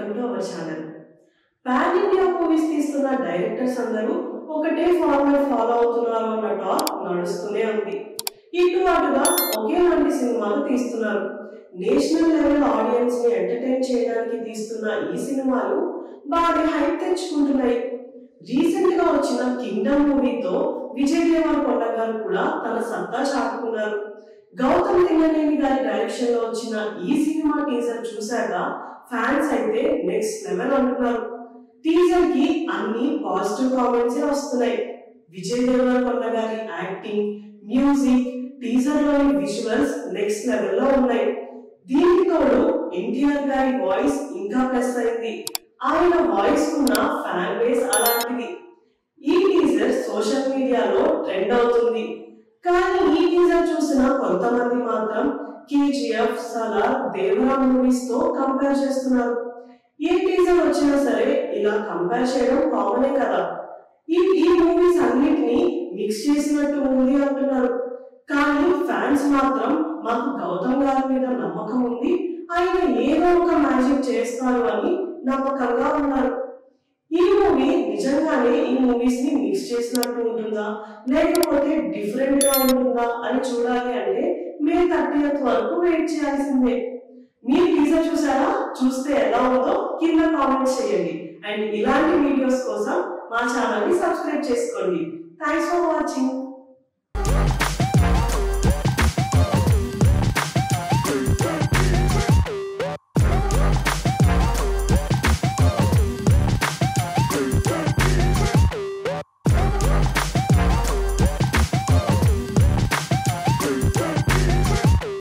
Welcome to our channel. Pan India movies తీస్తున్న directors అందరూ ఒకటే ఫార్మాట్ ఫాలో అవుతున్నారు అన్న టాక్ నడుస్తూనే ఉంది. ఇటు అటుగా ఒకేలాంటి సినిమాలు తీస్తున్నారు. నేషనల్ లెవెల్ ఆడియన్స్ ని ఎంటర్టైన్ చేయడానికి తీస్తున్న ఈ సినిమాలు బాగా హైప్ తెచ్చుకుంటున్నాయి. రీసెంట్ గా వచ్చిన కింగ్డమ్ మూవీతో విజయ్ దేవరకొండ గారు కూడా తన సత్తా చాటుకున్నారు. గౌతమ్ తిన్ననేని గారి డైరెక్షన్ లో వచ్చిన ఈ సినిమా టీజర్ చూశాక ఫ్యాన్స్ అయితే నెక్స్ట్ లెవెల్ అంటున్నారు. టీజర్ కి అన్ని పాజిటివ్ కామెంట్స్ వస్తున్నాయి. విజయ్ దేవరకొండ గారి యాక్టింగ్, మ్యూజిక్, టీజర్ లోని విజువల్స్ నెక్స్ట్ లెవెల్ లో ఉన్నాయి. దీనికి తోడు ఎన్టీఆర్ గారి వాయిస్ ఇంకా ప్లస్ అయింది. ఆయన వాయిస్ ఉన్న ఫ్యాన్ బేస్ అలాంటిది. ఈ టీజర్ సోషల్ మీడియాలో ట్రెండ్ అవుతుంది. కానీ ఈ టీజర్ చూసిన కొంతమంది మాత్రం కేజీఎఫ్, సలార్, దేవరా మూవీస్ తో కంపేర్ చేస్తున్నారు. ఏ టీజర్ వచ్చినా సరే ఇలా కంపేర్ చేయడం కామనే కదా. ఈ మూవీస్ అన్నిటిని మిక్స్ చేసినట్టు ఉంది అంటున్నారు. కానీ ఫ్యాన్స్ మాత్రం మాకు గౌతమ్ గారి మీద నమ్మకం ఉంది, ఆయన ఏదో ఒక మ్యాజిక్ చేస్తారు అని నమ్మకంగా ఉన్నారు. ఈ మూవీ నిజంగానే ఈ మూవీస్ ని మిక్స్ చేసినట్టు ఉంటుందా లేకపోతే డిఫరెంట్ గా ఉంటుందా అని చూడాలి అంటే మే 30th వరకు వెయిట్ చేయాల్సిందే. మీరు టీజర్ చూసారా? చూస్తే ఎలా ఉందో కింద కామెంట్స్ చేయండి. అండ్ ఇలాంటి వీడియోస్ కోసం మా ఛానల్ ని సబ్స్క్రైబ్ చేసుకోండి. Thanks for watching.